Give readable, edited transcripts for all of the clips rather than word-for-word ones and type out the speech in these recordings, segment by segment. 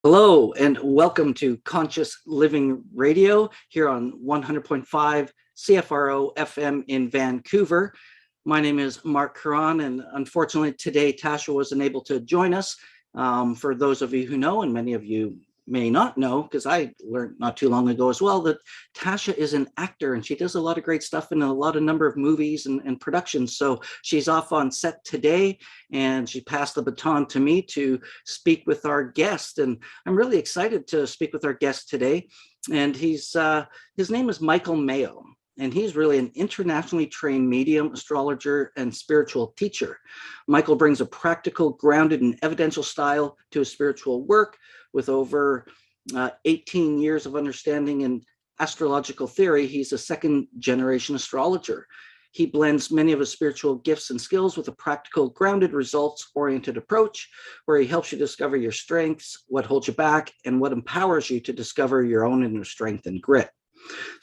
Hello and welcome to Conscious Living Radio here on 100.5 CFRO FM in Vancouver. My name is Marc Caron, and unfortunately today Tasha wasn't able to join us. For those of you who know, and many of you may not know, because I learned not too long ago as well, that Tasha is an actor and she does a lot of great stuff in a lot of number of movies and productions. So she's off on set today, and she passed the baton to me to speak with our guest. And I'm really excited to speak with our guest today. And his name is Michael Mayo. And he's really an internationally trained medium, astrologer, and spiritual teacher. Michael brings a practical, grounded, and evidential style to his spiritual work. With over 18 years of understanding in astrological theory, he's a second-generation astrologer. He blends many of his spiritual gifts and skills with a practical, grounded, results-oriented approach, where he helps you discover your strengths, what holds you back, and what empowers you to discover your own inner strength and grit.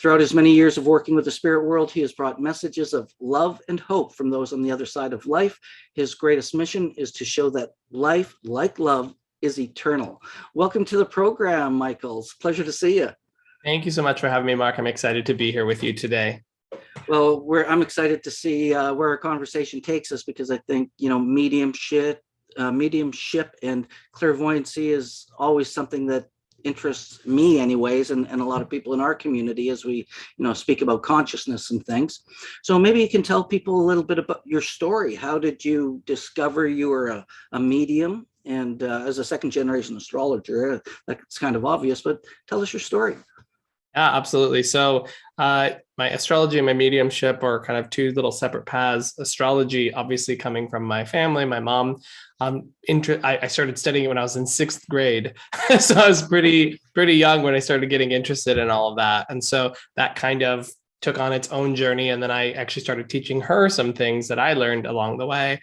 Throughout his many years of working with the spirit world, he has brought messages of love and hope from those on the other side of life. His greatest mission is to show that life, like love, is eternal. Welcome to the program, Michael. It's a pleasure to see you. Thank you so much for having me, Marc. I'm excited to be here with you today. Well, I'm excited to see where our conversation takes us, because I think, mediumship and clairvoyancy is always something that interests me anyways, and a lot of people in our community as we speak about consciousness and things. So maybe you can tell people a little bit about your story. How did you discover you were a medium? And as a second generation astrologer, that's kind of obvious, but tell us your story. Yeah, absolutely. So my astrology and my mediumship are kind of two little separate paths. Astrology, obviously coming from my family, my mom. I started studying it when I was in 6th grade. So I was pretty young when I started getting interested in all of that. And so that kind of took on its own journey. And then I actually started teaching her some things that I learned along the way.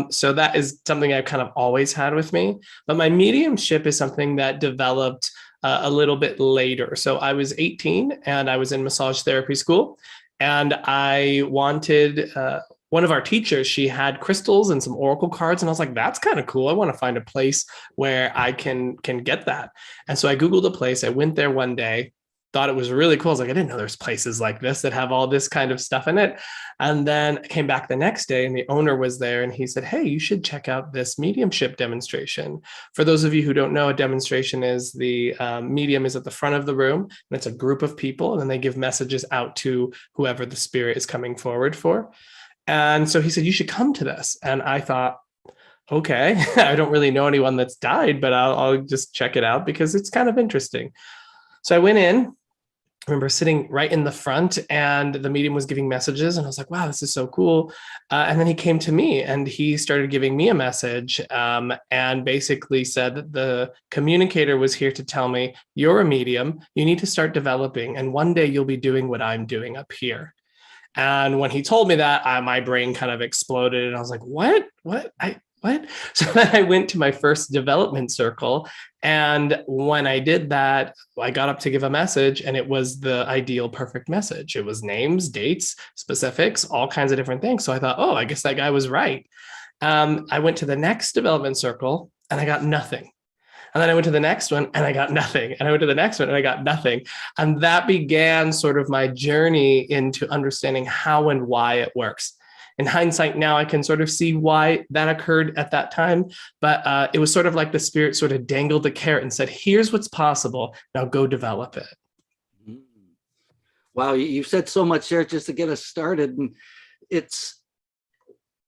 So that is something I've kind of always had with me. But my mediumship is something that developed a little bit later. So I was 18 and I was in massage therapy school, and I wanted, one of our teachers, she had crystals and some oracle cards. And I was like, that's kind of cool. I want to find a place where I can get that. And so I Googled a place. I went there one day, thought it was really cool. I was like, I didn't know there's places like this that have all this kind of stuff in it. And then I came back the next day and the owner was there and he said, hey, you should check out this mediumship demonstration. For those of you who don't know, a demonstration is the medium is at the front of the room, and it's a group of people, and then they give messages out to whoever the spirit is coming forward for. And so he said, you should come to this. And I thought, okay, I don't really know anyone that's died, but I'll just check it out because it's kind of interesting. So I went in. I remember sitting right in the front, and the medium was giving messages, and I was like, wow, this is so cool. And then he came to me and he started giving me a message, and basically said that the communicator was here to tell me, you're a medium, you need to start developing, and one day you'll be doing what I'm doing up here. And when he told me that, my brain kind of exploded, and I was like, what? So then I went to my first development circle. And when I did that, I got up to give a message, and it was the ideal, perfect message. It was names, dates, specifics, all kinds of different things. So I thought, oh, I guess that guy was right. I went to the next development circle and I got nothing. And then I went to the next one and I got nothing. And I went to the next one and I got nothing. And that began sort of my journey into understanding how and why it works. In hindsight, now I can sort of see why that occurred at that time. But it was sort of like the spirit sort of dangled the carrot and said, here's what's possible. Now go develop it. Wow, you've said so much there just to get us started. And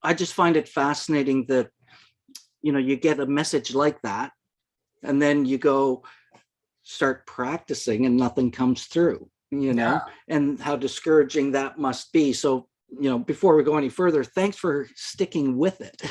I just find it fascinating that, you get a message like that, and then you go start practicing and nothing comes through, Yeah. and how discouraging that must be. So, before we go any further, thanks for sticking with it.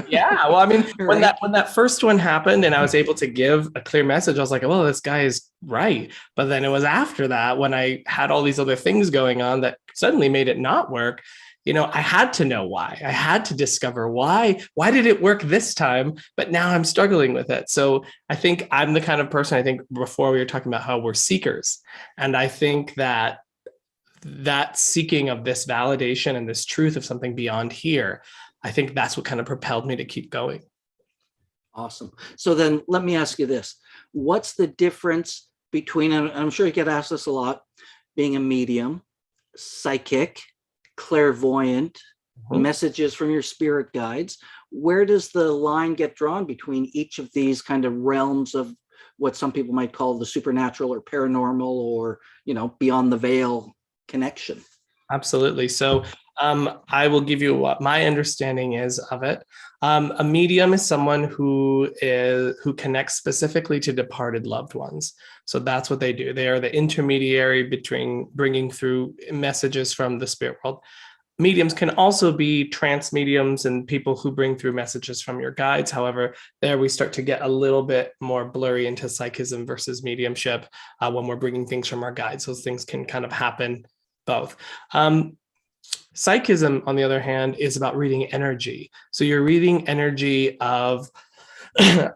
Yeah. Well, I mean, Right? when that first one happened and I was able to give a clear message, I was like, well, this guy is right. But then it was after that, when I had all these other things going on that suddenly made it not work. I had to know why. I had to discover why did it work this time, but now I'm struggling with it. So I think I'm the kind of person, I think before we were talking about how we're seekers. And I think that seeking of this validation and this truth of something beyond here, I think that's what kind of propelled me to keep going. Awesome. So then let me ask you this. What's the difference between, and I'm sure you get asked this a lot, being a medium, psychic, clairvoyant, messages from your spirit guides? Where does the line get drawn between each of these kind of realms of what some people might call the supernatural or paranormal, or, beyond the veil connection? Absolutely. So I will give you what my understanding is of it. A medium is someone who connects specifically to departed loved ones. So that's what they do. They are the intermediary between bringing through messages from the spirit world. Mediums can also be trance mediums and people who bring through messages from your guides. However, there we start to get a little bit more blurry into psychism versus mediumship when we're bringing things from our guides. Those things can kind of happen both. Psychism, on the other hand, is about reading energy. So you're reading energy of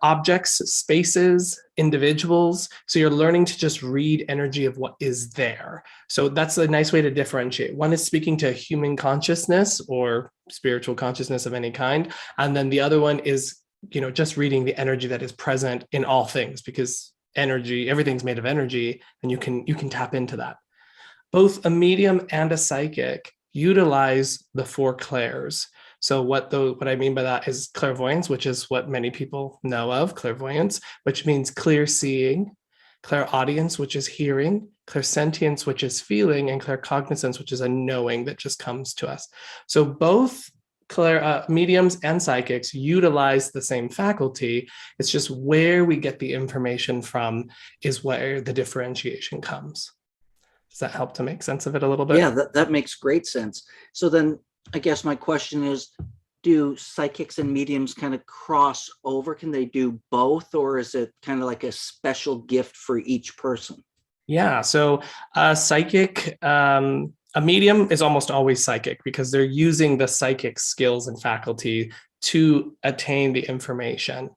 objects, spaces, individuals. So you're learning to just read energy of what is there. So that's a nice way to differentiate. One is speaking to human consciousness or spiritual consciousness of any kind. And then the other one is, just reading the energy that is present in all things, because energy, everything's made of energy, and you can tap into that. Both a medium and a psychic utilize the four clairs. So what I mean by that is clairvoyance, which is what many people know of, clairvoyance, which means clear seeing, clairaudience, which is hearing, clairsentience, which is feeling, and claircognizance, which is a knowing that just comes to us. So both mediums and psychics utilize the same faculty. It's just where we get the information from is where the differentiation comes. Does that help to make sense of it a little bit? Yeah, that makes great sense. So then I guess my question is, do psychics and mediums kind of cross over? Can they do both, or is it kind of like a special gift for each person? Yeah, so a medium is almost always psychic because they're using the psychic skills and faculty to attain the information.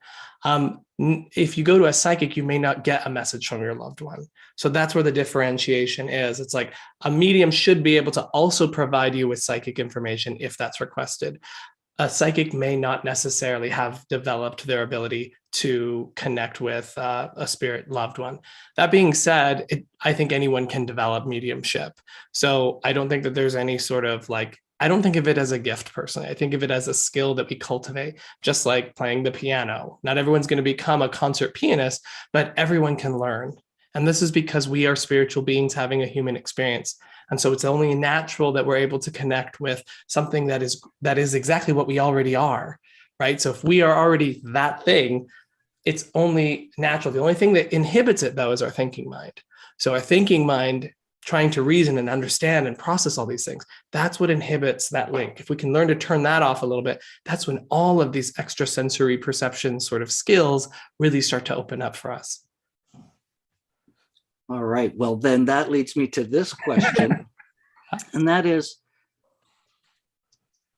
If you go to a psychic, you may not get a message from your loved one. So that's where the differentiation is. It's like a medium should be able to also provide you with psychic information if that's requested. A psychic may not necessarily have developed their ability to connect with a spirit loved one. That being said, I think anyone can develop mediumship. So I don't think that there's any sort of I don't think of it as a gift personally. I think of it as a skill that we cultivate, just like playing the piano. Not everyone's going to become a concert pianist, but everyone can learn. And this is because we are spiritual beings having a human experience. And so it's only natural that we're able to connect with something that is exactly what we already are, right? So if we are already that thing, it's only natural. The only thing that inhibits it, though, is our thinking mind. So our thinking mind trying to reason and understand and process all these things, that's what inhibits that link. If we can learn to turn that off a little bit, that's when all of these extrasensory perception sort of skills really start to open up for us. All right. Well, then that leads me to this question. And that is,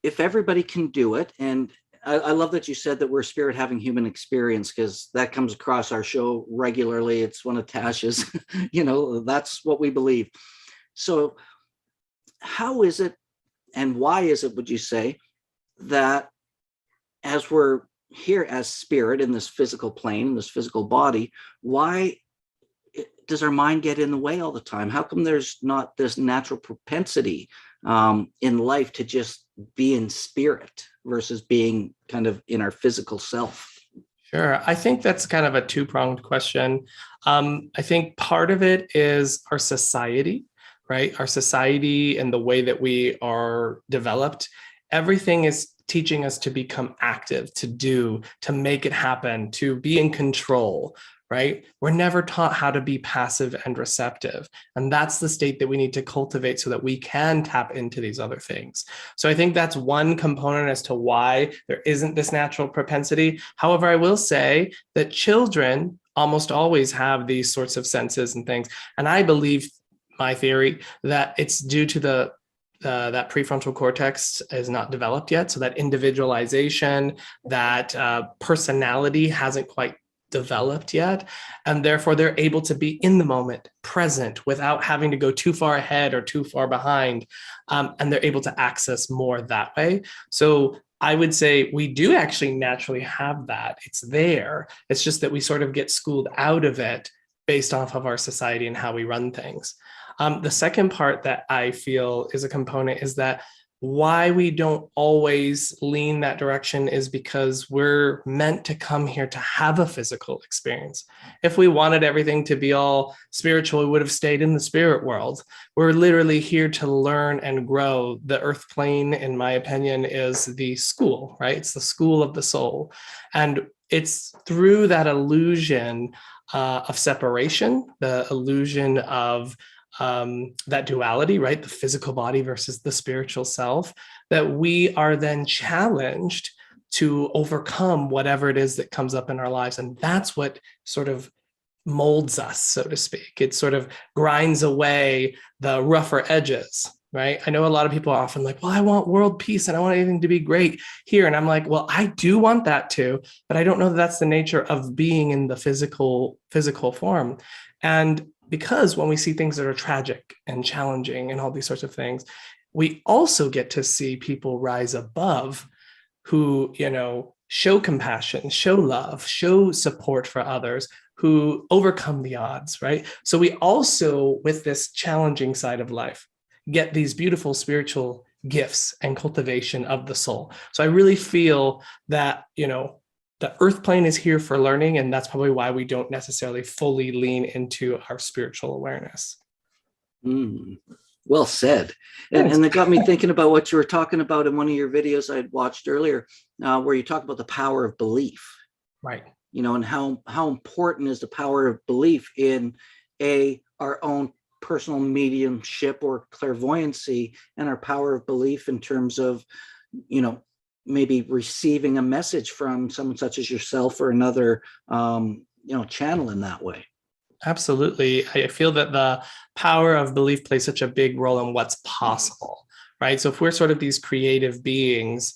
if everybody can do it, and I love that you said that we're spirit having human experience, because that comes across our show regularly. It's one of Tasha's, that's what we believe. So how is it, and why is it, would you say, that as we're here as spirit in this physical plane, in this physical body, why does our mind get in the way all the time? How come there's not this natural propensity in life to just be in spirit versus being kind of in our physical self? Sure. I think that's kind of a two-pronged question. I think part of it is our society, right? Our society and the way that we are developed. Everything is teaching us to become active, to do, to make it happen, to be in control, right? We're never taught how to be passive and receptive. And that's the state that we need to cultivate so that we can tap into these other things. So I think that's one component as to why there isn't this natural propensity. However, I will say that children almost always have these sorts of senses and things. And I believe, my theory, that it's due to that prefrontal cortex is not developed yet. So that individualization, that personality hasn't quite developed yet, and therefore they're able to be in the moment, present, without having to go too far ahead or too far behind, and they're able to access more that way. So I would say we do actually naturally have that. It's there. It's just that we sort of get schooled out of it based off of our society and how we run things. The second part that I feel is a component is that why we don't always lean that direction is because we're meant to come here to have a physical experience. If we wanted everything to be all spiritual, we would have stayed in the spirit world. We're literally here to learn and grow. The earth plane, in my opinion, is the school, right? It's the school of the soul. And it's through that illusion of separation, the illusion of that duality, right? The physical body versus the spiritual self, that we are then challenged to overcome whatever it is that comes up in our lives. And that's what sort of molds us, so to speak. It sort of grinds away the rougher edges, right? I know a lot of people are often like, well, I want world peace and I want everything to be great here. And I'm like, well, I do want that too, but I don't know that that's the nature of being in the physical form. And because when we see things that are tragic and challenging and all these sorts of things, we also get to see people rise above who, show compassion, show love, show support for others, who overcome the odds, right? So we also, with this challenging side of life, get these beautiful spiritual gifts and cultivation of the soul. So I really feel that, the earth plane is here for learning, and that's probably why we don't necessarily fully lean into our spiritual awareness. Well said. And it got me thinking about what you were talking about in one of your videos I had watched earlier, where you talk about the power of belief. Right. And how important is the power of belief in our own personal mediumship or clairvoyancy, and our power of belief in terms of, maybe receiving a message from someone such as yourself or another, channel in that way. Absolutely. I feel that the power of belief plays such a big role in what's possible, right? So if we're sort of these creative beings,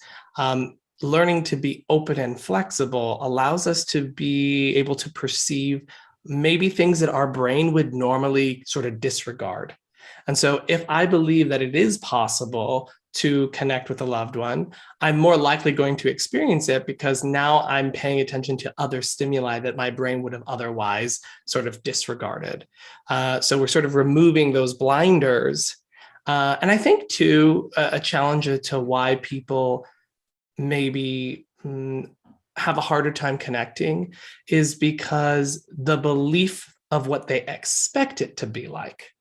learning to be open and flexible allows us to be able to perceive maybe things that our brain would normally sort of disregard. And so if I believe that it is possible to connect with a loved one, I'm more likely going to experience it because now I'm paying attention to other stimuli that my brain would have otherwise sort of disregarded. So we're sort of removing those blinders. And I think too, a challenge to why people maybe have a harder time connecting is because the belief of what they expect it to be like.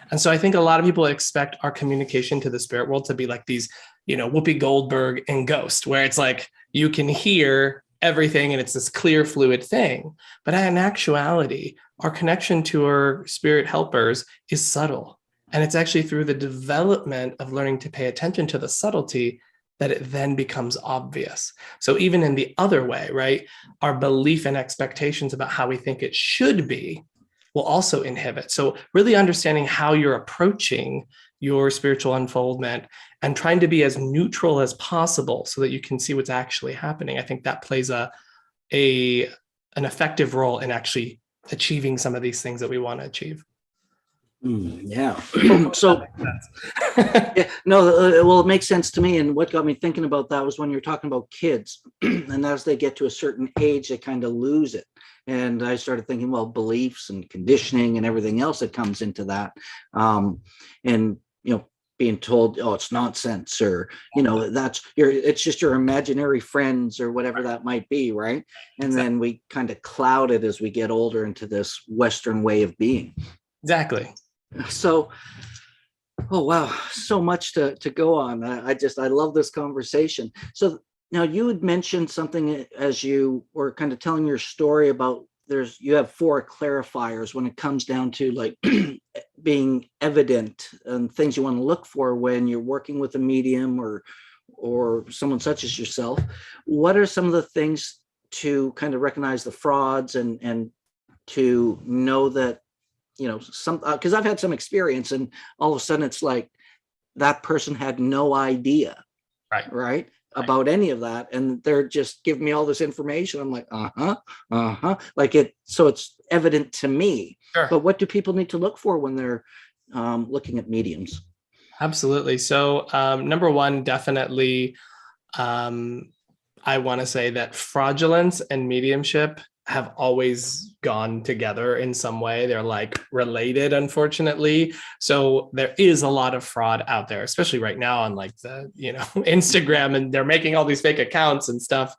And so I think a lot of people expect our communication to the spirit world to be like these, Whoopi Goldberg and Ghost, where it's like you can hear everything and it's this clear, fluid thing. But in actuality, our connection to our spirit helpers is subtle. And it's actually through the development of learning to pay attention to the subtlety that it then becomes obvious. So even in the other way, right, our belief and expectations about how we think it should be will also inhibit. So really understanding how you're approaching your spiritual unfoldment and trying to be as neutral as possible so that you can see what's actually happening. I think that plays an effective role in actually achieving some of these things that we want to achieve. Yeah. So, well, it makes sense to me. And what got me thinking about that was when you're talking about kids, and as they get to a certain age, they kind of lose it. And I started thinking, well, beliefs and conditioning and everything else that comes into that. And, being told, oh, it's nonsense, or, it's just your imaginary friends or whatever that might be. Right. And then we kind of cloud it as we get older into this Western way of being. Exactly. So, oh, wow. So much to go on. I love this conversation. So now you had mentioned something as you were kind of telling your story about you have 4 clarifiers when it comes down to like being evident and things you want to look for when you're working with a medium or someone such as yourself. What are some of the things to kind of recognize the frauds and to know that, because I've had some experience and all of a sudden it's like that person had no idea. Right. About any of that, and they're just giving me all this information. I'm like, like it. So it's evident to me. Sure. But what do people need to look for when they're looking at mediums? Absolutely. So number one, definitely I want to say that fraudulence and mediumship have always gone together in some way. They're like related, unfortunately. So there is a lot of fraud out there, especially right now on like the, Instagram, and they're making all these fake accounts and stuff,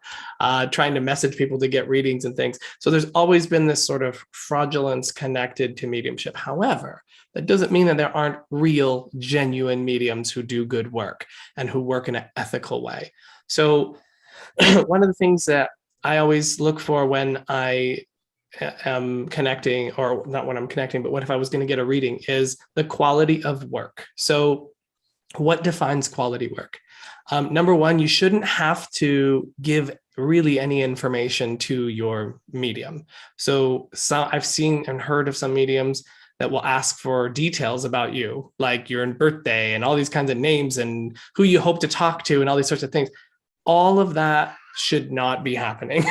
trying to message people to get readings and things. So there's always been this sort of fraudulence connected to mediumship. However, that doesn't mean that there aren't real, genuine mediums who do good work and who work in an ethical way. So one of the things that I always look for when I am connecting, or not when I'm connecting, but what if I was going to get a reading, is the quality of work. So what defines quality work? Number one, you shouldn't have to give really any information to your medium. So I've seen and heard of some mediums that will ask for details about you, like your birthday and all these kinds of names and who you hope to talk to and all these sorts of things. All of that should not be happening.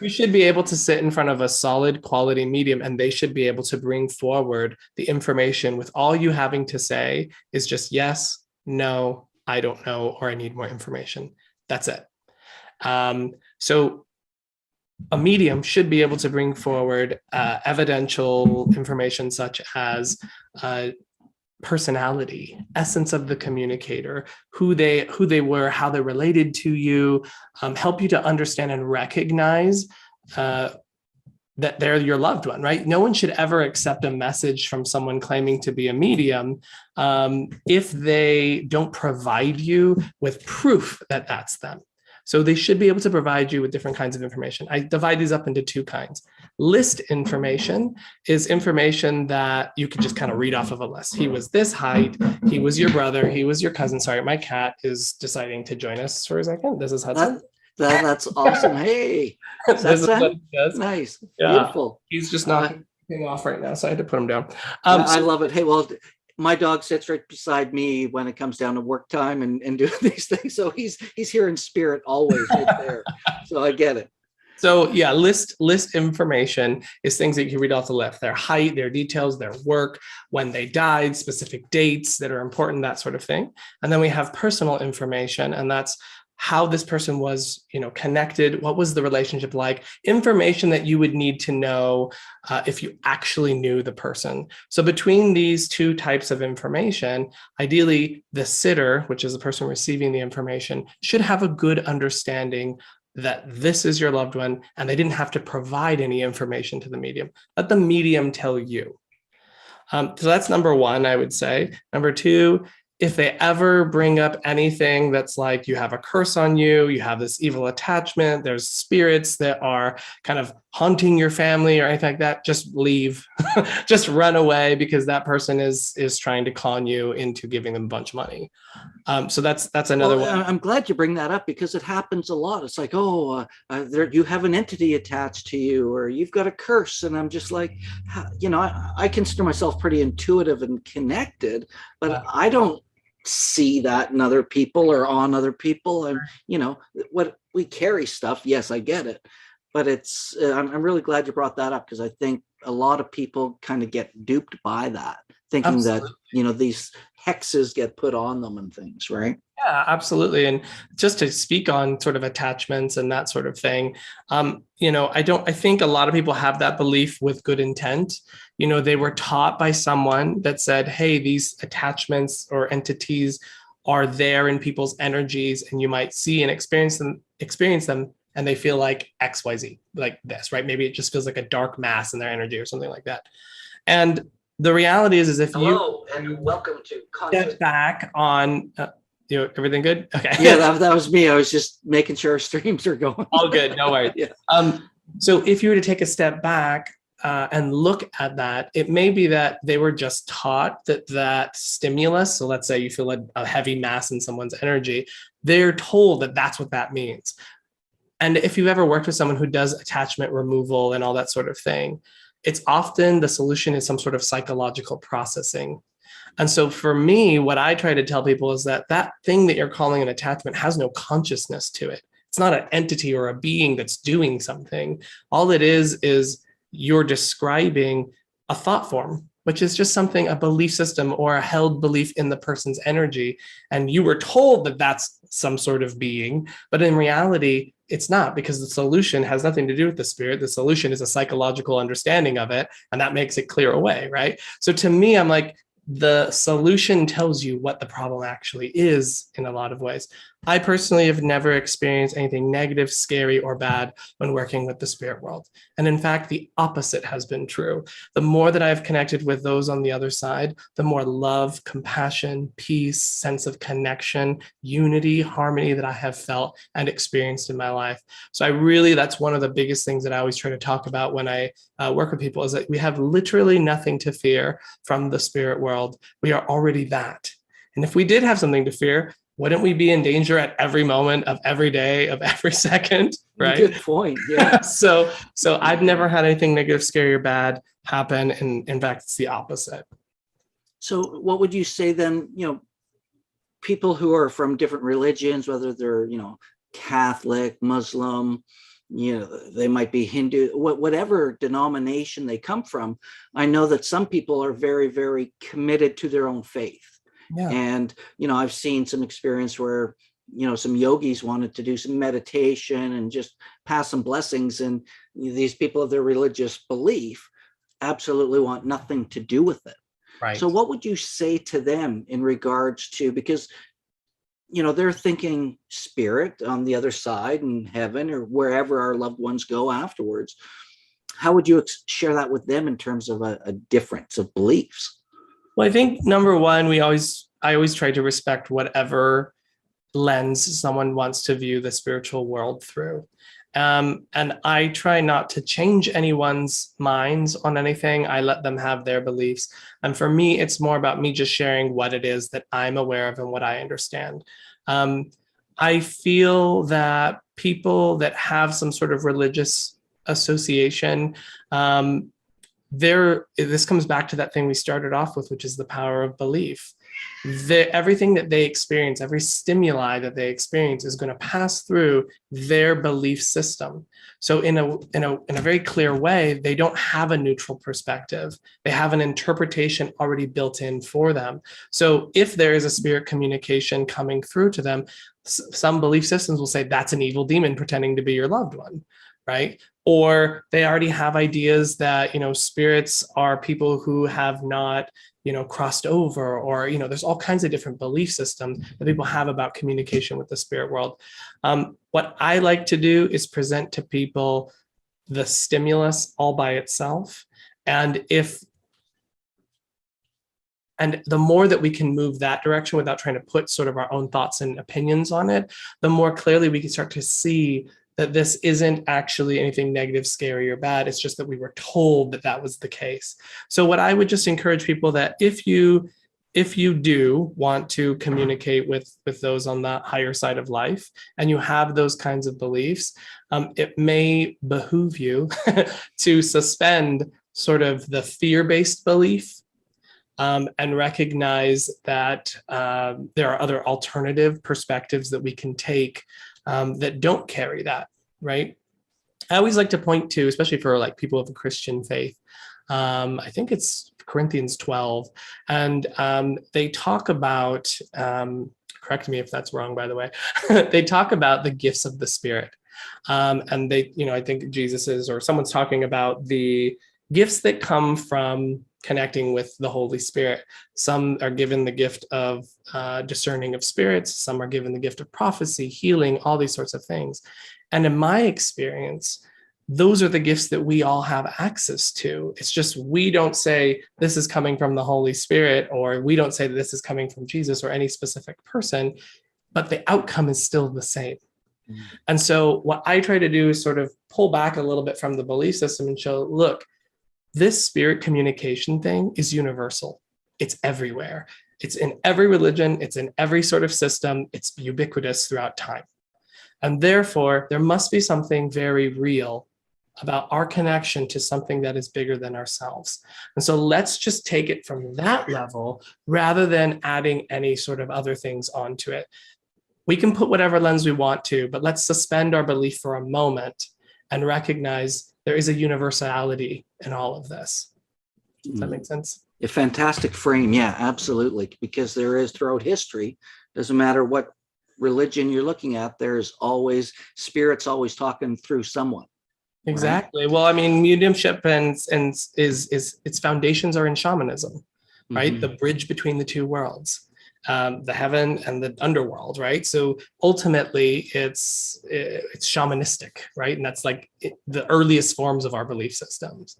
You should be able to sit in front of a solid quality medium, and they should be able to bring forward the information with all you having to say is just yes, no, I don't know, or I need more information. That's it. So a medium should be able to bring forward evidential information such as personality, essence of the communicator, who they were, how they related to you, help you to understand and recognize that they're your loved one, right? No one should ever accept a message from someone claiming to be a medium if they don't provide you with proof that that's them. So they should be able to provide you with different kinds of information. I divide these up into two kinds. List information is information that you can just kind of read off of a list. He was this height, he was your brother, he was your cousin. Sorry, my cat is deciding to join us for a second. This is Hudson. That's awesome. Hey, this is what he does. Nice. Yeah. Beautiful. He's just knocking off right now, so I had to put him down. I love it. Hey, well, my dog sits right beside me when it comes down to work time and doing these things. So he's here in spirit always right there. So I get it. So yeah, list information is things that you can read off the list: their height, their details, their work, when they died, specific dates that are important, that sort of thing. And then we have personal information, and that's how this person was, connected. What was the relationship like? Information that you would need to know if you actually knew the person. So between these two types of information, ideally the sitter, which is the person receiving the information, should have a good understanding that this is your loved one, and they didn't have to provide any information to the medium. Let the medium tell you. So that's number one, I would say. Number two, if they ever bring up anything that's like you have a curse on you, you have this evil attachment, there's spirits that are kind of haunting your family or anything like that, just leave, just run away, because that person is trying to con you into giving them a bunch of money. So that's another one. I'm glad you bring that up, because it happens a lot. It's like, you have an entity attached to you, or you've got a curse. And I'm just like, I consider myself pretty intuitive and connected, but I don't see that in other people or on other people. And what we carry stuff, yes, I get it, but it's I'm really glad you brought that up, because I think a lot of people kind of get duped by that, thinking Absolutely. That these hexes get put on them and things, right? Yeah, absolutely. And just to speak on sort of attachments and that sort of thing, I think a lot of people have that belief with good intent. They were taught by someone that said, hey, these attachments or entities are there in people's energies, and you might see and experience them, and they feel like XYZ, like this, right? Maybe it just feels like a dark mass in their energy or something like that. And the reality is if Hello, and welcome to step back on, everything good? Okay. Yeah, that was me. I was just making sure our streams are going. All good, no worries. Yeah. So if you were to take a step back and look at that, it may be that they were just taught that stimulus. So let's say you feel a heavy mass in someone's energy. They're told that that's what that means. And if you've ever worked with someone who does attachment removal and all that sort of thing, it's often the solution is some sort of psychological processing. And so for me, what I try to tell people is that thing that you're calling an attachment has no consciousness to it. It's not an entity or a being that's doing something. All it is you're describing a thought form, which is just something, a belief system or a held belief in the person's energy. And you were told that that's some sort of being, but in reality, it's not, because the solution has nothing to do with the spirit. The solution is a psychological understanding of it, and that makes it clear away, right? So to me, I'm like, the solution tells you what the problem actually is in a lot of ways. I personally have never experienced anything negative, scary, or bad when working with the spirit world. And in fact, the opposite has been true. The more that I've connected with those on the other side, the more love, compassion, peace, sense of connection, unity, harmony that I have felt and experienced in my life. So that's one of the biggest things that I always try to talk about when I work with people, is that we have literally nothing to fear from the spirit world. We are already that. And if we did have something to fear, wouldn't we be in danger at every moment of every day, of every second, right? Good point. Yeah. So I've never had anything negative, scary, or bad happen. And in fact, it's the opposite. So what would you say then, people who are from different religions, whether they're, Catholic, Muslim, they might be Hindu, whatever denomination they come from. I know that some people are very, very committed to their own faith. Yeah. And, I've seen some experience where, some yogis wanted to do some meditation and just pass some blessings. And these people of their religious belief absolutely want nothing to do with it. Right. So what would you say to them in regards to, because, they're thinking spirit on the other side and heaven or wherever our loved ones go afterwards. How would you share that with them in terms of a difference of beliefs? Well, I think number one, I always try to respect whatever lens someone wants to view the spiritual world through. And I try not to change anyone's minds on anything. I let them have their beliefs. And for me, it's more about me just sharing what it is that I'm aware of and what I understand. I feel that people that have some sort of religious association, this comes back to that thing we started off with, which is the power of belief. Everything that they experience, every stimuli that they experience is going to pass through their belief system. So in a very clear way, they don't have a neutral perspective. They have an interpretation already built in for them. So if there is a spirit communication coming through to them, some belief systems will say that's an evil demon pretending to be your loved one, right? Or they already have ideas that, spirits are people who have not, crossed over, or, there's all kinds of different belief systems that people have about communication with the spirit world. What I like to do is present to people the stimulus all by itself. And the more that we can move that direction without trying to put sort of our own thoughts and opinions on it, the more clearly we can start to see that this isn't actually anything negative, scary, or bad. It's just that we were told that that was the case. So what I would just encourage people that if you do want to communicate with those on the higher side of life, and you have those kinds of beliefs, it may behoove you to suspend sort of the fear-based belief and recognize that there are other alternative perspectives that we can take that don't carry that, right? I always like to point to, especially for like people of a Christian faith, I think it's Corinthians 12, and they talk about, correct me if that's wrong, by the way, they talk about the gifts of the Spirit. And they, I think Jesus is, or someone's talking about the gifts that come from connecting with the Holy Spirit. Some are given the gift of discerning of spirits. Some are given the gift of prophecy, healing, all these sorts of things. And in my experience, those are the gifts that we all have access to. It's just, we don't say this is coming from the Holy Spirit, or we don't say that this is coming from Jesus or any specific person, but the outcome is still the same. Mm-hmm. And so what I try to do is sort of pull back a little bit from the belief system and show, look, this spirit communication thing is universal. It's everywhere. It's in every religion. It's in every sort of system. It's ubiquitous throughout time. And therefore, there must be something very real about our connection to something that is bigger than ourselves. And so let's just take it from that level rather than adding any sort of other things onto it. We can put whatever lens we want to, but let's suspend our belief for a moment and recognize there is a universality in all of this. Does that make sense? A fantastic frame. Yeah, absolutely. Because there is throughout history, doesn't matter what religion you're looking at, there's always spirits always talking through someone. Right? Exactly. Well, I mean, mediumship and is its foundations are in shamanism, right? Mm-hmm. The bridge between the two worlds, the heaven and the underworld, right? So ultimately, it's shamanistic, right? And that's like the earliest forms of our belief systems.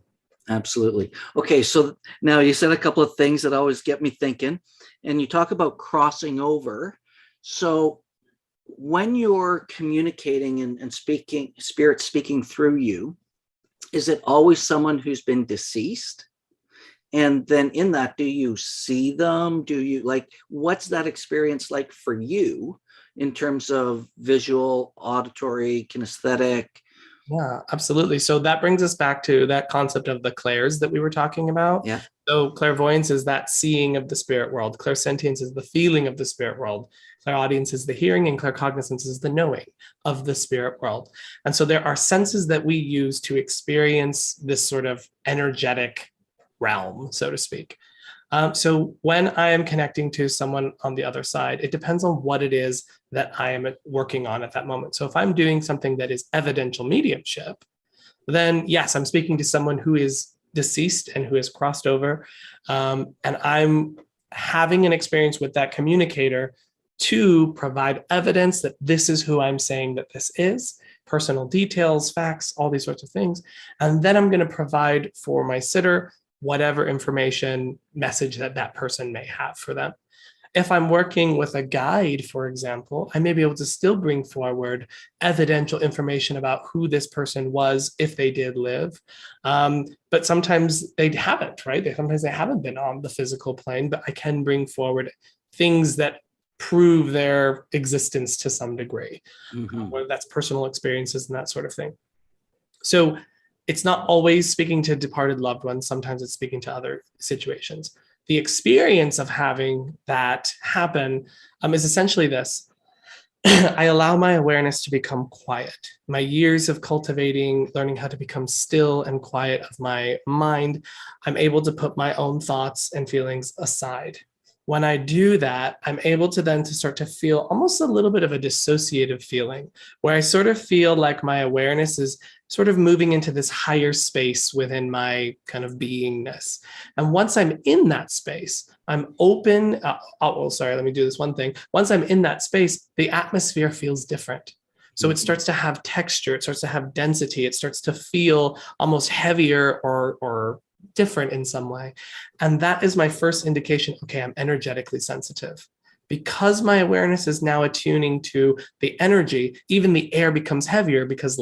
Absolutely. Okay, so now you said a couple of things that always get me thinking, and you talk about crossing over. So when you're communicating and speaking, spirit speaking through you, is it always someone who's been deceased? And then in that, do you see them? Do you like, what's that experience like for you in terms of visual, auditory, kinesthetic? Yeah, absolutely. So that brings us back to that concept of the clairs that we were talking about. Yeah. So clairvoyance is that seeing of the spirit world. Clairsentience is the feeling of the spirit world. Clairaudience is the hearing, and claircognizance is the knowing of the spirit world. And so there are senses that we use to experience this sort of energetic realm, so to speak. So when I am connecting to someone on the other side, it depends on what it is that I am working on at that moment. So if I'm doing something that is evidential mediumship, then yes, I'm speaking to someone who is deceased and who has crossed over. And I'm having an experience with that communicator to provide evidence that this is who I'm saying that this is, personal details, facts, all these sorts of things. And then I'm going to provide for my sitter whatever information message that that person may have for them. If I'm working with a guide, for example, I may be able to still bring forward evidential information about who this person was if they did live. But sometimes they haven't, right? Sometimes they haven't been on the physical plane, but I can bring forward things that prove their existence to some degree, whether that's personal experiences and that sort of thing. So it's not always speaking to departed loved ones. Sometimes it's speaking to other situations. The experience of having that happen is essentially this. I allow my awareness to become quiet. My years of cultivating, learning how to become still and quiet of my mind, I'm able to put my own thoughts and feelings aside. When I do that, I'm able to then to start to feel almost a little bit of a dissociative feeling, where I sort of feel like my awareness is sort of moving into this higher space within my kind of beingness. And once I'm in that space, I'm open. Let me do this one thing. Once I'm in that space, the atmosphere feels different. So it starts to have texture, it starts to have density, it starts to feel almost heavier or different in some way. And that is my first indication, okay, I'm energetically sensitive. Because my awareness is now attuning to the energy, even the air becomes heavier because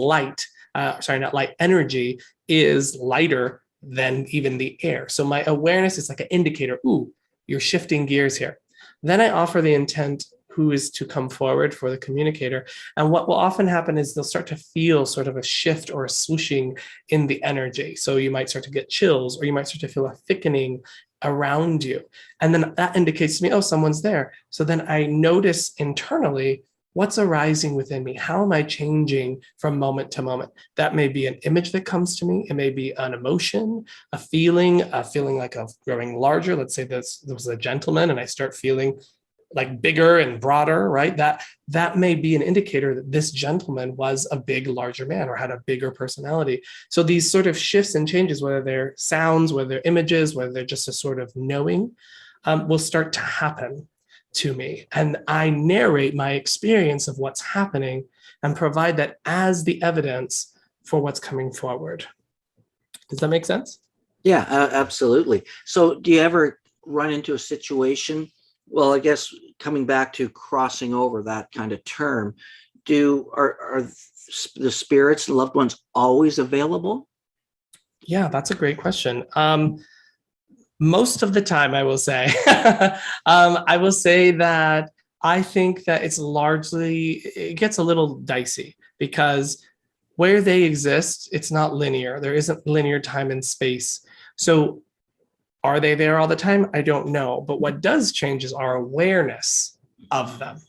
energy is lighter than even the air. So my awareness is like an indicator, ooh, you're shifting gears here. Then I offer the intent who is to come forward for the communicator. And what will often happen is they'll start to feel sort of a shift or a swooshing in the energy. So you might start to get chills, or you might start to feel a thickening around you. And then that indicates to me, oh, someone's there. So then I notice internally, what's arising within me? How am I changing from moment to moment? That may be an image that comes to me. It may be an emotion, a feeling like of growing larger. Let's say there was a gentleman and I start feeling like bigger and broader, right? That may be an indicator that this gentleman was a big, larger man or had a bigger personality. So these sort of shifts and changes, whether they're sounds, whether they're images, whether they're just a sort of knowing, will start to happen to me. And I narrate my experience of what's happening and provide that as the evidence for what's coming forward. Does that make sense? Yeah, absolutely. So do you ever run into a situation? Well, I guess coming back to crossing over, that kind of term, are the spirits, the loved ones, always available? Yeah, that's a great question. Most of the time, I will say, I will say that I think that it gets a little dicey because where they exist, it's not linear. There isn't linear time and space. So are they there all the time? I don't know. But what does change is our awareness of them.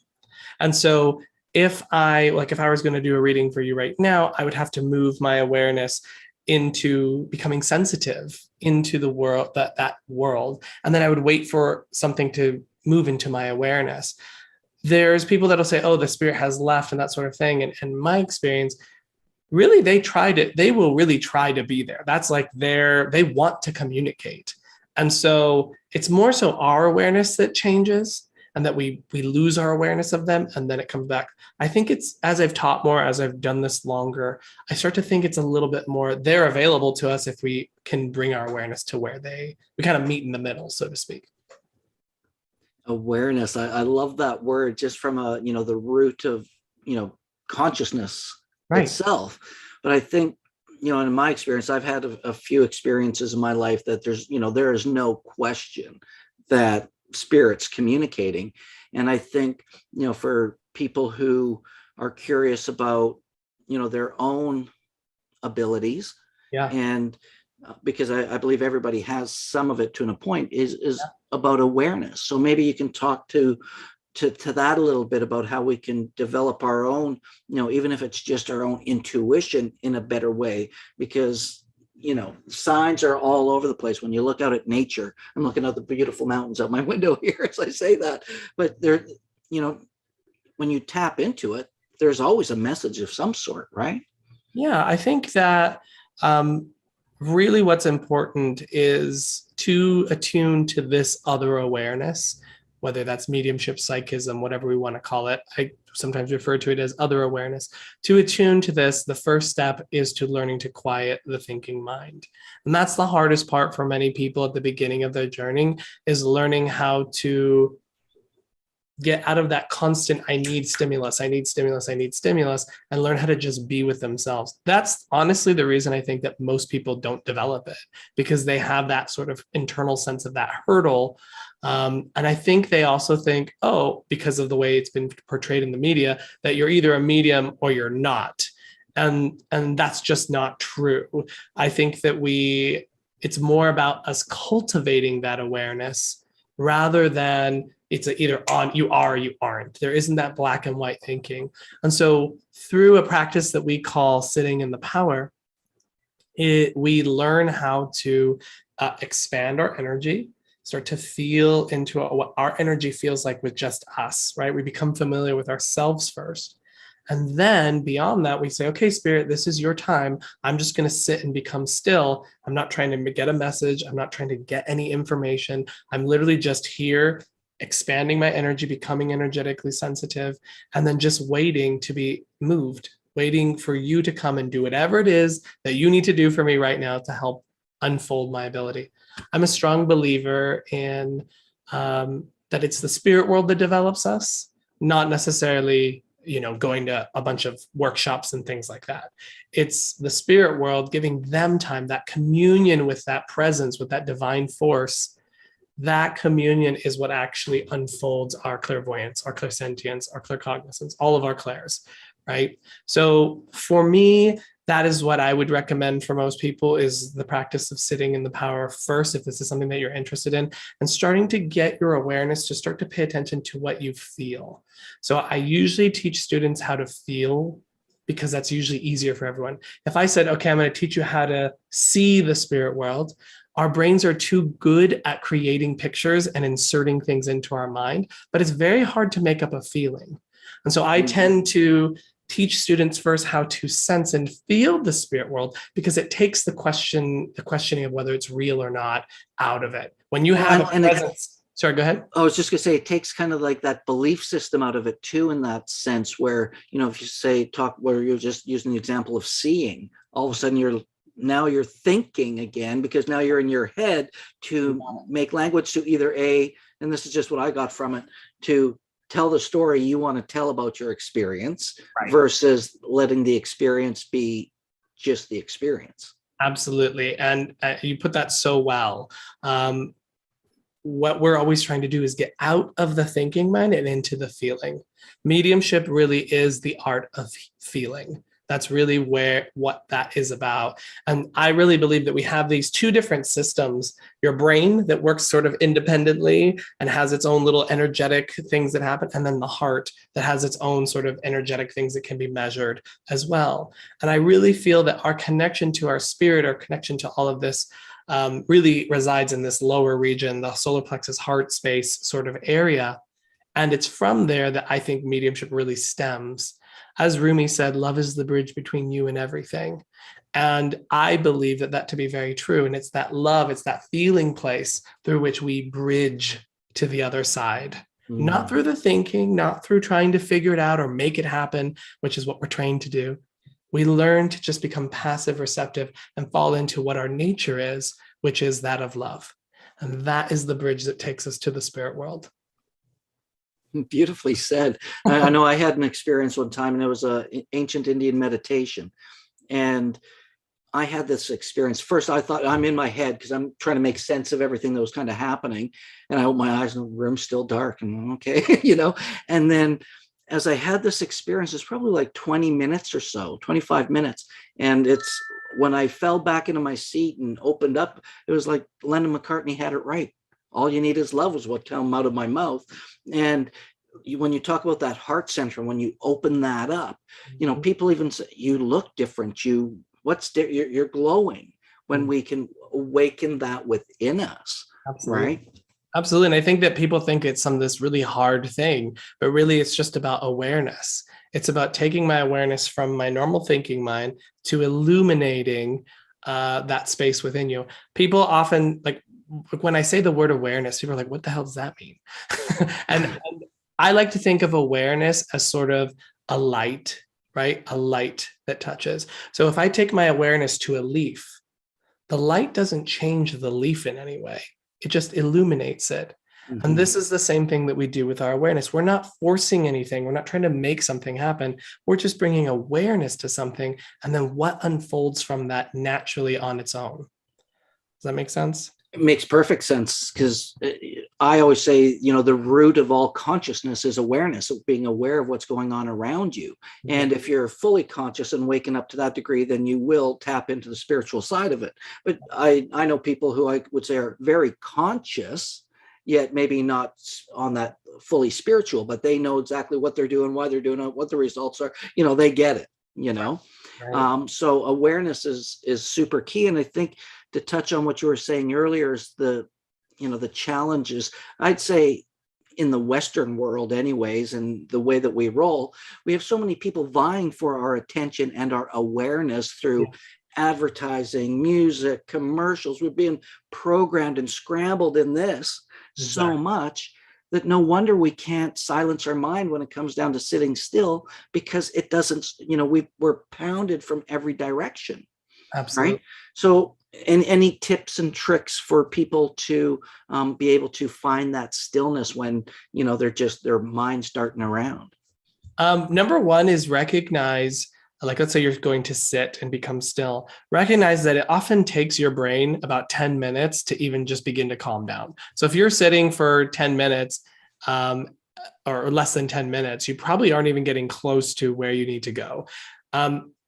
And so if I was going to do a reading for you right now, I would have to move my awareness into becoming sensitive into the world, that world, and then I would wait for something to move into my awareness. There's people that'll say, oh, the spirit has left and that sort of thing. And my experience, really, they will really try to be there. That's like they want to communicate. And so it's more so our awareness that changes, and that we lose our awareness of them, and then it comes back. I think it's, as I've taught more, as I've done this longer, I start to think it's a little bit more, they're available to us if we can bring our awareness to where we kind of meet in the middle, so to speak. Awareness. I love that word, just from the root of, consciousness itself. But I think, in my experience, I've had a few experiences in my life that there is no question that spirit's communicating. And I think, for people who are curious about, their own abilities, and because I believe everybody has some of it to a point, is about awareness. So maybe you can talk to that a little bit about how we can develop our own, even if it's just our own intuition in a better way, because signs are all over the place. When you look out at nature, I'm looking at the beautiful mountains out my window here as I say that, but there, when you tap into it, there's always a message of some sort, right? Yeah, I think that really what's important is to attune to this other awareness, whether that's mediumship, psychism, whatever we want to call it. I sometimes refer to it as other awareness. To attune to this, the first step is to learning to quiet the thinking mind. And that's the hardest part for many people at the beginning of their journey, is learning how to get out of that constant, I need stimulus, I need stimulus, I need stimulus, and learn how to just be with themselves. That's honestly the reason I think that most people don't develop it, because they have that sort of internal sense of that hurdle. And I think they also think, oh, because of the way it's been portrayed in the media, that you're either a medium or you're not. And that's just not true. I think that it's more about us cultivating that awareness rather than it's either on, you are or you aren't. There isn't that black and white thinking. And so through a practice that we call sitting in the power, we learn how to expand our energy, start to feel into what our energy feels like with just us, right? We become familiar with ourselves first. And then beyond that, we say, okay, spirit, this is your time. I'm just going to sit and become still. I'm not trying to get a message. I'm not trying to get any information. I'm literally just here, expanding my energy, becoming energetically sensitive, and then just waiting to be moved, waiting for you to come and do whatever it is that you need to do for me right now to help unfold my ability. I'm a strong believer in that it's the spirit world that develops us, not necessarily going to a bunch of workshops and things like that. It's the spirit world, giving them time, that communion with that presence, with that divine force. That communion is what actually unfolds our clairvoyance, our clairsentience, our claircognizance, all of our clairs, right? So for me, that is what I would recommend for most people, is the practice of sitting in the power first, if this is something that you're interested in, and starting to get your awareness to start to pay attention to what you feel. So I usually teach students how to feel, because that's usually easier for everyone. If I said, okay, I'm going to teach you how to see the spirit world, our brains are too good at creating pictures and inserting things into our mind, but it's very hard to make up a feeling. And so I tend to teach students first how to sense and feel the spirit world, because it takes the questioning of whether it's real or not out of it. When you have a presence, sorry, go ahead. I was just gonna say, it takes kind of like that belief system out of it too, in that sense where, if you say where you're just using the example of seeing, all of a sudden you're thinking again, because now you're in your head to make language to either and this is just what I got from it, to tell the story you want to tell about your experience, right, versus letting the experience be just the experience. Absolutely. And you put that so well. What we're always trying to do is get out of the thinking mind and into the feeling. Mediumship really is the art of feeling. That's really what that is about. And I really believe that we have these two different systems: your brain that works sort of independently and has its own little energetic things that happen, and then the heart that has its own sort of energetic things that can be measured as well. And I really feel that our connection to our spirit, our connection to all of this, really resides in this lower region, the solar plexus heart space sort of area. And it's from there that I think mediumship really stems. As Rumi said, love is the bridge between you and everything. And I believe that to be very true. And it's that love, it's that feeling place through which we bridge to the other side. Not through the thinking, not through trying to figure it out or make it happen, which is what we're trained to do. We learn to just become passive receptive and fall into what our nature is, which is that of love. And that is the bridge that takes us to the spirit world. Beautifully said. I know I had an experience one time, and it was an ancient Indian meditation. And I had this experience. First, I thought I'm in my head because I'm trying to make sense of everything that was kind of happening. And I opened my eyes and the room's still dark, and okay, And then as I had this experience, it's probably like 20 minutes or so, 25 minutes. And it's when I fell back into my seat and opened up, it was like Lennon McCartney had it right. All you need is love was what came out of my mouth. And when you talk about that heart center, when you open that up, people even say you look different. You're glowing when we can awaken that within us. Absolutely. Right? Absolutely. And I think that people think it's this really hard thing, but really it's just about awareness. It's about taking my awareness from my normal thinking mind to illuminating that space within you. People often, like when I say the word awareness, people are like, what the hell does that mean? and I like to think of awareness as sort of a light, right? A light that touches. So if I take my awareness to a leaf, the light doesn't change the leaf in any way. It just illuminates it. Mm-hmm. And this is the same thing that we do with our awareness. We're not forcing anything. We're not trying to make something happen. We're just bringing awareness to something. And then what unfolds from that naturally on its own. Does that make sense? It makes perfect sense, because I always say, the root of all consciousness is awareness, of being aware of what's going on around you. Mm-hmm. And if you're fully conscious and waking up to that degree, then you will tap into the spiritual side of it. But I know people who I would say are very conscious, yet maybe not on that fully spiritual, but they know exactly what they're doing, why they're doing it, what the results are. They get it, Right. So awareness is super key. And I think, to touch on what you were saying earlier, is the challenges, I'd say, in the Western world anyways, and the way that we roll, we have so many people vying for our attention and our awareness through advertising, music, commercials. We're being programmed and scrambled in this so much that no wonder we can't silence our mind when it comes down to sitting still, because it doesn't, we're pounded from every direction. Absolutely. Right? So, and any tips and tricks for people to be able to find that stillness when, their mind's darting around? Number one is recognize, like, let's say you're going to sit and become still. Recognize that it often takes your brain about 10 minutes to even just begin to calm down. So if you're sitting for 10 minutes or less than 10 minutes, you probably aren't even getting close to where you need to go.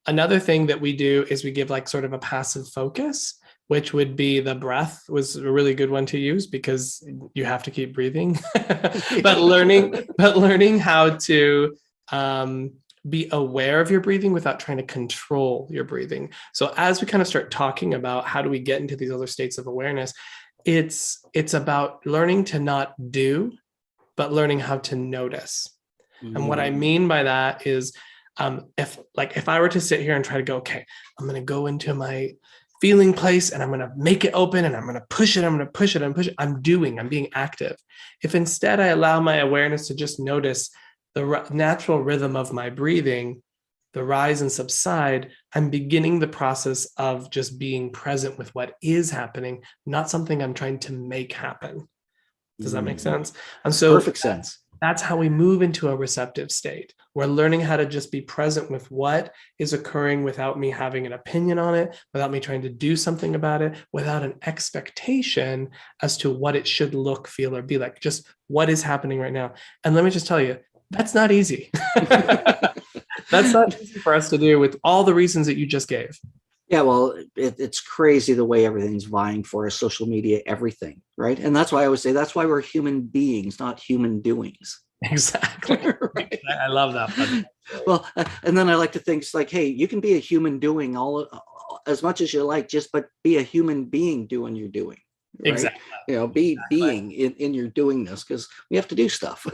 Another thing that we do is we give like sort of a passive focus, which would be the breath was a really good one to use, because you have to keep breathing. but learning how to be aware of your breathing without trying to control your breathing. So as we kind of start talking about how do we get into these other states of awareness, it's about learning to not do, but learning how to notice. Mm-hmm. And what I mean by that is, if I were to sit here and try to go, okay, I'm going to go into my feeling place and I'm going to make it open and I'm going to push it, I'm being active. If instead I allow my awareness to just notice the natural rhythm of my breathing, the rise and subside, I'm beginning the process of just being present with what is happening, not something I'm trying to make happen. Does that make sense? And so perfect sense. That's how we move into a receptive state. We're learning how to just be present with what is occurring without me having an opinion on it, without me trying to do something about it, without an expectation as to what it should look, feel, or be like, just what is happening right now. And let me just tell you, that's not easy. That's not easy for us to do with all the reasons that you just gave. Yeah, well, it's crazy the way everything's vying for us, social media, everything, right? And that's why I always say that's why we're human beings, not human doings. Exactly. Right? I love that one. Well, and then I like to think it's like, hey, you can be a human doing all as much as you like, just but be a human being doing your doing. Right? Exactly. Be being in your doingness, because we have to do stuff.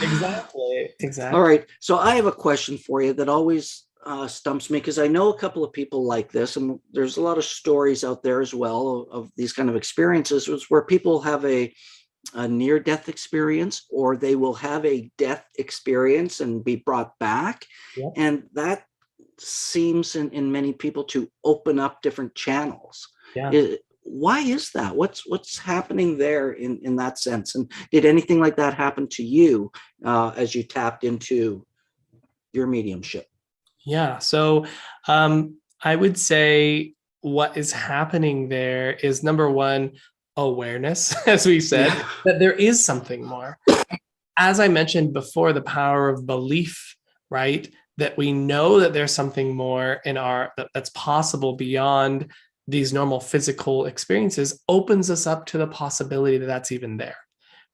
Exactly. All right. So I have a question for you that always stumps me, because I know a couple of people like this, and there's a lot of stories out there as well of these kind of experiences where people have a near-death experience, or they will have a death experience and be brought back. Yep. And that seems in many people to open up different channels. Why is that? What's happening there in that sense? And did anything like that happen to you as you tapped into your mediumship? Yeah. So I would say what is happening there is, number one, awareness, as we said, that there is something more. As I mentioned before, the power of belief, right? That we know that there's something more in that's possible beyond these normal physical experiences, opens us up to the possibility that that's even there,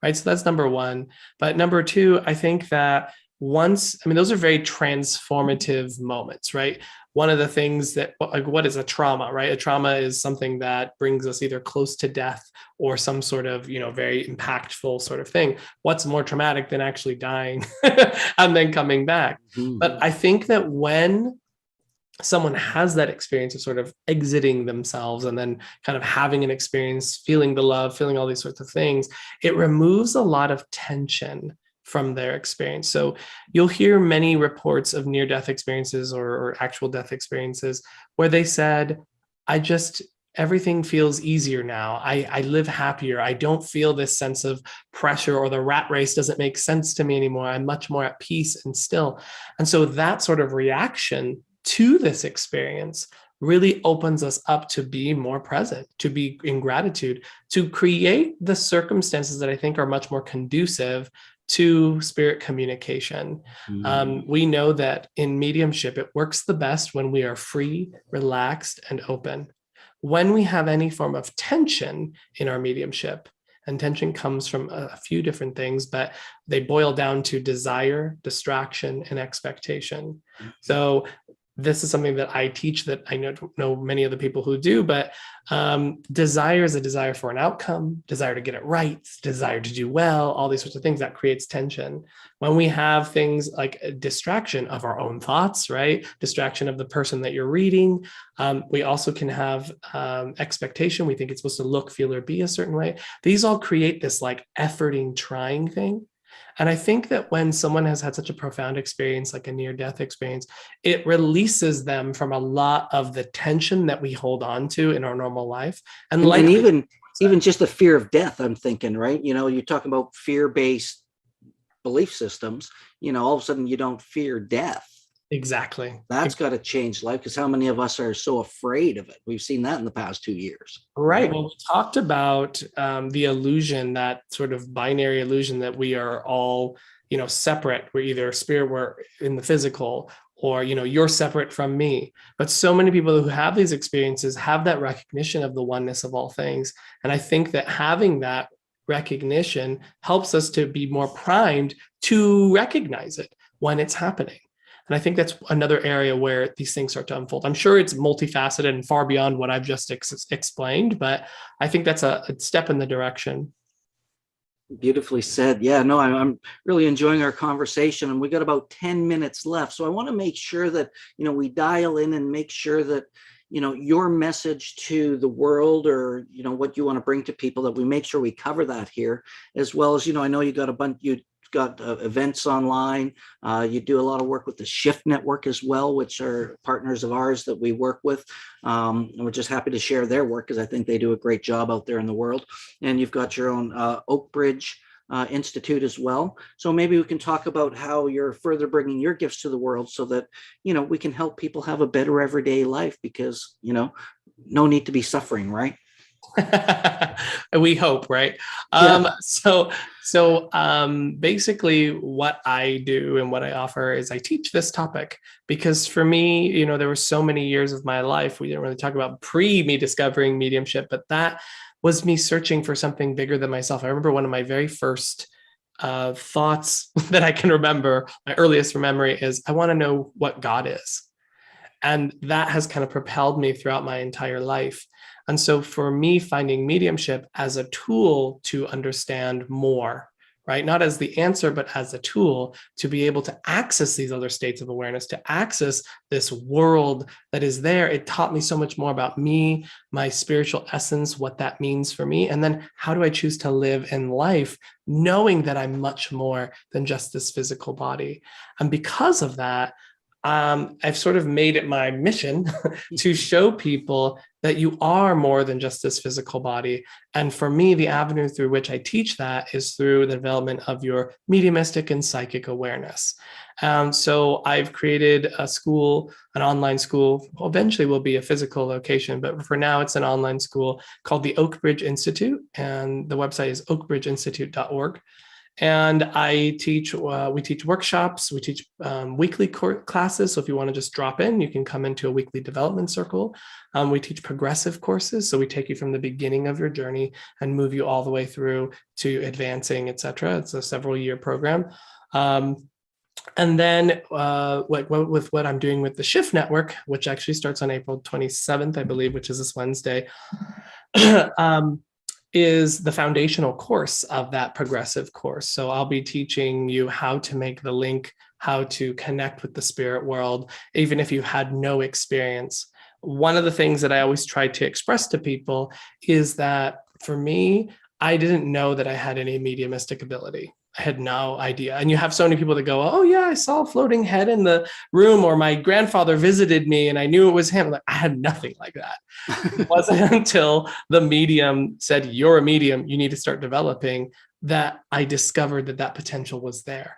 right? So that's number one. But number two, I think that those are very transformative moments, right? One of the things that, like, what is a trauma, right? A trauma is something that brings us either close to death or some sort of, very impactful sort of thing. What's more traumatic than actually dying and then coming back? Mm-hmm. But I think that when someone has that experience of sort of exiting themselves and then kind of having an experience, feeling the love, feeling all these sorts of things, it removes a lot of tension from their experience. So you'll hear many reports of near-death experiences or actual death experiences where they said, everything feels easier now. I live happier. I don't feel this sense of pressure, or the rat race doesn't make sense to me anymore. I'm much more at peace and still. And so that sort of reaction to this experience really opens us up to be more present, to be in gratitude, to create the circumstances that I think are much more conducive to spirit communication. We know that in mediumship, it works the best when we are free, relaxed, and open. When we have any form of tension in our mediumship, and tension comes from a few different things, but they boil down to desire, distraction, and expectation. So this is something that I teach, that I know many other people who do, but desire is a desire for an outcome, desire to get it right, desire to do well, all these sorts of things that creates tension. When we have things like a distraction of our own thoughts, right? Distraction of the person that you're reading. We also can have expectation. We think it's supposed to look, feel, or be a certain way. These all create this like efforting, trying thing. And I think that when someone has had such a profound experience, like a near-death experience, it releases them from a lot of the tension that we hold on to in our normal life. And even just the fear of death, I'm thinking, right? You talk about fear-based belief systems, all of a sudden you don't fear death. Exactly. That's got to change life, because how many of us are so afraid of it? We've seen that in the past 2 years. Right. Well, we talked about the illusion, that sort of binary illusion that we are all, separate. We're either spirit, we're in the physical, or, you're separate from me. But so many people who have these experiences have that recognition of the oneness of all things. And I think that having that recognition helps us to be more primed to recognize it when it's happening. And I think that's another area where these things start to unfold. I'm sure it's multifaceted and far beyond what I've just explained, but I think that's a step in the direction. Beautifully said. Yeah, no, I'm really enjoying our conversation, and we got about 10 minutes left. So I want to make sure that, we dial in and make sure that, your message to the world, or, what you want to bring to people, that we make sure we cover that here, as well as, I know you got got events online. You do a lot of work with the Shift Network as well, which are partners of ours that we work with. And we're just happy to share their work, because I think they do a great job out there in the world. And you've got your own Oak Bridge Institute as well. So maybe we can talk about how you're further bringing your gifts to the world, so that, we can help people have a better everyday life, because, no need to be suffering, right? We hope, right? So basically what I do and what I offer is I teach this topic, because for me, there were so many years of my life, we didn't really talk about me discovering mediumship, but that was me searching for something bigger than myself. I remember one of my very first thoughts that I can remember, my earliest memory is, I want to know what God is. And that has kind of propelled me throughout my entire life. And so for me, finding mediumship as a tool to understand more, right? Not as the answer, but as a tool to be able to access these other states of awareness, to access this world that is there. It taught me so much more about me, my spiritual essence, what that means for me. And then how do I choose to live in life, knowing that I'm much more than just this physical body? And because of that, I've sort of made it my mission to show people that you are more than just this physical body. And for me, the avenue through which I teach that is through the development of your mediumistic and psychic awareness. So I've created a school, an online school, eventually will be a physical location, but for now it's an online school called the Oak Bridge Institute. And the website is oakbridgeinstitute.org. And I teach, we teach workshops, we teach weekly classes. So if you want to just drop in, you can come into a weekly development circle. We teach progressive courses. So we take you from the beginning of your journey and move you all the way through to advancing, et cetera. It's a several year program. And then with what I'm doing with the Shift Network, which actually starts on April 27th, I believe, which is this Wednesday, is the foundational course of that progressive course. So I'll be teaching you how to make the link, how to connect with the spirit world, even if you had no experience. One of the things that I always try to express to people is that for me, I didn't know that I had any mediumistic ability. I had no idea. And you have so many people that go, oh yeah, I saw a floating head in the room, or my grandfather visited me and I knew it was him. Like, I had nothing like that. It wasn't until the medium said, you're a medium, you need to start developing, that I discovered that that potential was there.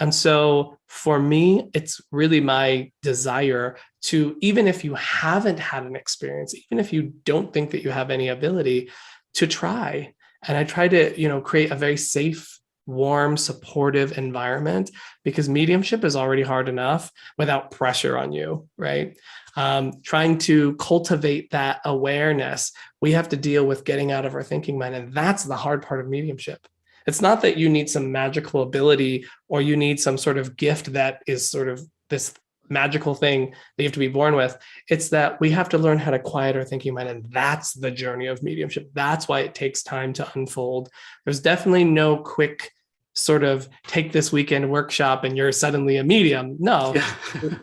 And so for me, it's really my desire to, even if you haven't had an experience, even if you don't think that you have any ability, to try. And I try to, create a very safe, warm, supportive environment, because mediumship is already hard enough without pressure on you, right? Trying to cultivate that awareness, we have to deal with getting out of our thinking mind. And that's the hard part of mediumship. It's not that you need some magical ability or you need some sort of gift that is sort of this magical thing that you have to be born with. It's that we have to learn how to quiet our thinking mind. And that's the journey of mediumship. That's why it takes time to unfold. There's definitely no quick sort of take this weekend workshop and you're suddenly a medium. No,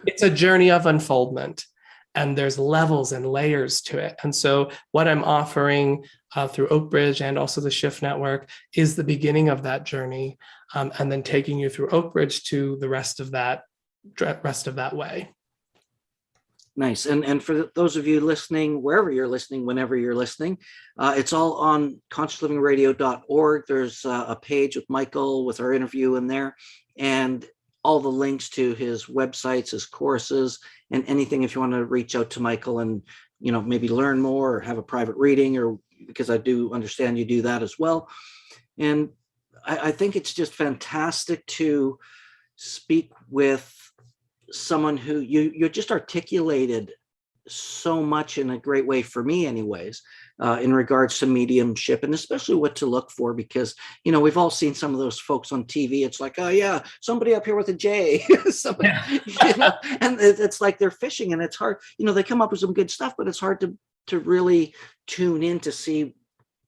it's a journey of unfoldment. And there's levels and layers to it. And so what I'm offering through Oak Bridge and also the Shift Network is the beginning of that journey, and then taking you through Oak Bridge to the rest of that way. Nice. And for those of you listening, wherever you're listening, whenever you're listening, it's all on consciouslivingradio.org. There's a page with Michael with our interview in there, and all the links to his websites, his courses, and anything if you want to reach out to Michael and, maybe learn more or have a private reading, or because I do understand you do that as well. And I think it's just fantastic to speak with someone who you just articulated so much in a great way, for me anyways, in regards to mediumship, and especially what to look for, because we've all seen some of those folks on TV. It's like, oh yeah, somebody up here with a J. Somebody, and it's like they're fishing, and it's hard. They come up with some good stuff, but it's hard to really tune in to see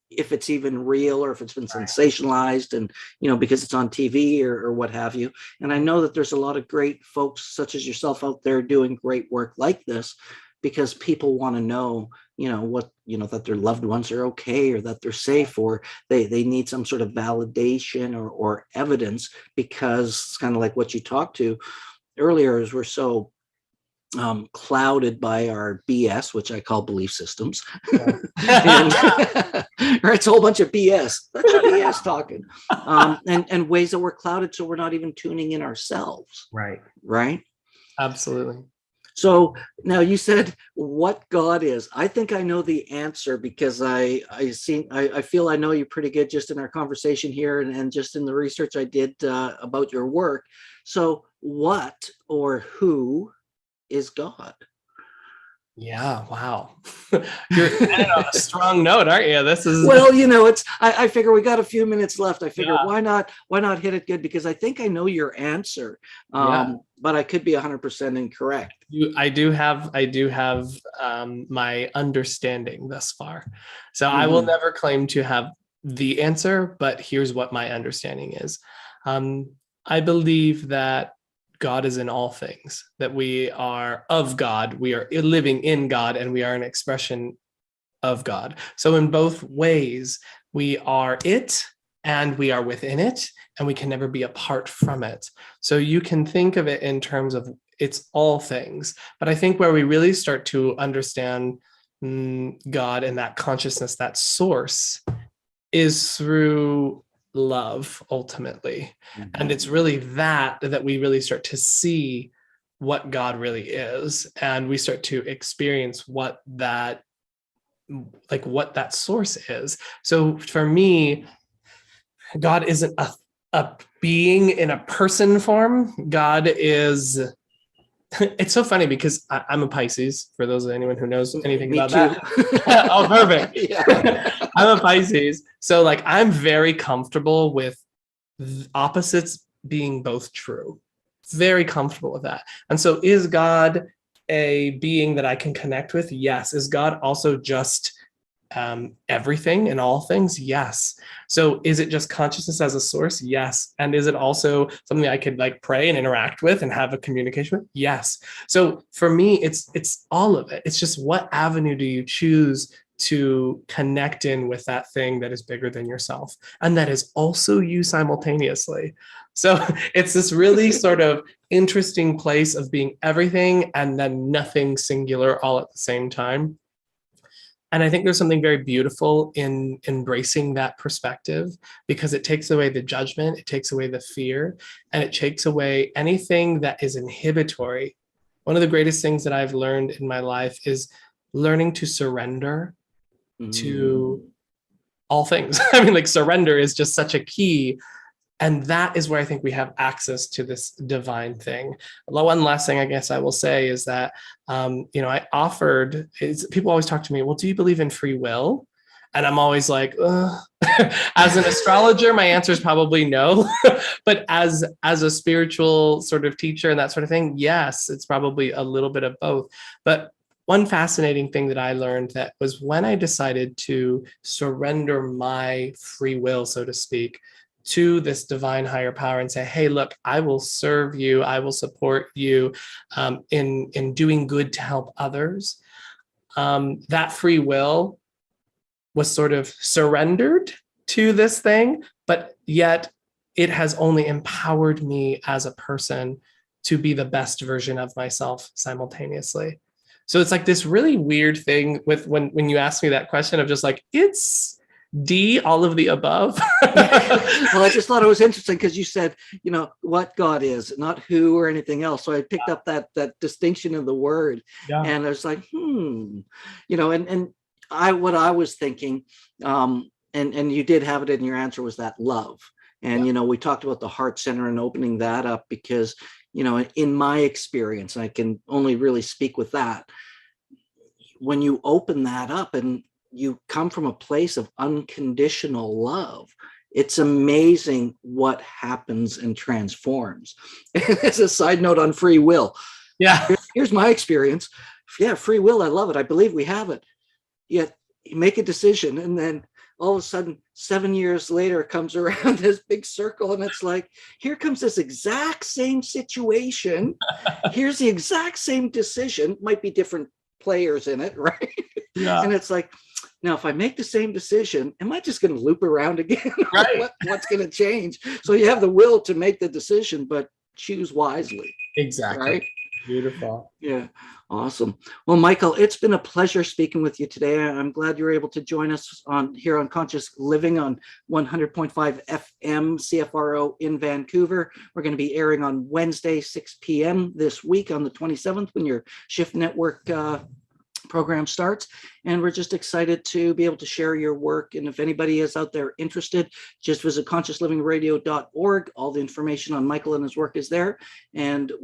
if it's even real or if it's been sensationalized, and because it's on TV or what have you. And I know that there's a lot of great folks such as yourself out there doing great work like this, because people want to know, what, that their loved ones are okay, or that they're safe, or they need some sort of validation or evidence, because it's kind of like what you talked to earlier, is we're so clouded by our BS, which I call belief systems. And, it's a whole bunch of BS. That's BS talking. And ways that we're clouded, so we're not even tuning in ourselves. Right. Absolutely. So now you said what God is. I think I know the answer, because I feel I know you pretty good just in our conversation here and just in the research I did about your work. So what or who is God? Yeah, wow. You're ending on a strong note, aren't you? This is Well, I figure we got a few minutes left. I figure yeah, why not hit it good? Because I think I know your answer. yeah. But I could be 100% incorrect. I do have my understanding thus far. So I will Mhm. never claim to have the answer, but here's what my understanding is. Um, I believe that God is in all things, that we are of God, we are living in God, and we are an expression of God. So in both ways, we are it and we are within it, and we can never be apart from it. So you can think of it in terms of it's all things. But I think where we really start to understand God and that consciousness, that source, is through love ultimately. And Mhm. it's really that we really start to see what God really is. And we start to experience what that source is. So for me, God isn't a being in a person form. God is, it's so funny because I'm a Pisces, for those of anyone who knows anything Me about too. that. Oh, perfect. Yeah. I'm a Pisces. So like I'm very comfortable with opposites being both true. Very comfortable with that. And so is God a being that I can connect with? Yes. Is God also just everything and all things? Yes. So is it just consciousness as a source? Yes. And is it also something I could like pray and interact with and have a communication with? Yes. So for me, it's all of it. It's just what avenue do you choose to connect in with that thing that is bigger than yourself and that is also you simultaneously. So it's this really sort of interesting place of being everything and then nothing singular all at the same time. And I think there's something very beautiful in embracing that perspective because it takes away the judgment, it takes away the fear, and it takes away anything that is inhibitory. One of the greatest things that I've learned in my life is learning to surrender Mm. to all things. I mean, like surrender is just such a key. And that is where I think we have access to this divine thing. One last thing I guess I will say is that, I offered, people always talk to me, well, do you believe in free will? And I'm always like, as an astrologer, my answer is probably no. But as a spiritual sort of teacher and that sort of thing, yes, it's probably a little bit of both. But one fascinating thing that I learned that was when I decided to surrender my free will, so to speak, to this divine higher power and say, hey, look, I will serve you, I will support you in doing good to help others. That free will was sort of surrendered to this thing, but yet it has only empowered me as a person to be the best version of myself simultaneously. So it's like this really weird thing with when you ask me that question of just like, it's D, all of the above. Well, I just thought it was interesting because you said, what God is, not who or anything else. So I picked up that distinction of the word, Yeah. and I was like, and what I was thinking, and you did have it in your answer, was that love. And we talked about the heart center and opening that up because, in my experience, I can only really speak with that. When you open that up and you come from a place of unconditional love, it's amazing what happens and transforms. As a side note on free will, Yeah. here's my experience. Yeah, free will, I love it. I believe we have it. Yet you make a decision, and then all of a sudden 7 years later it comes around this big circle, and it's like, here comes this exact same situation. Here's the exact same decision, might be different players in it, right? Yeah. And it's like, now if I make the same decision, am I just going to loop around again? Right. What's going to change? So you have the will to make the decision, but choose wisely. Exactly. Right? Beautiful. Yeah. Awesome. Well, Michael, it's been a pleasure speaking with you today. I'm glad you're able to join us here on Conscious Living on 100.5 FM CFRO in Vancouver. We're going to be airing on Wednesday, 6 p.m. this week on the 27th when your Shift Network program starts. And we're just excited to be able to share your work. And if anybody is out there interested, just visit consciouslivingradio.org. All the information on Michael and his work is there. And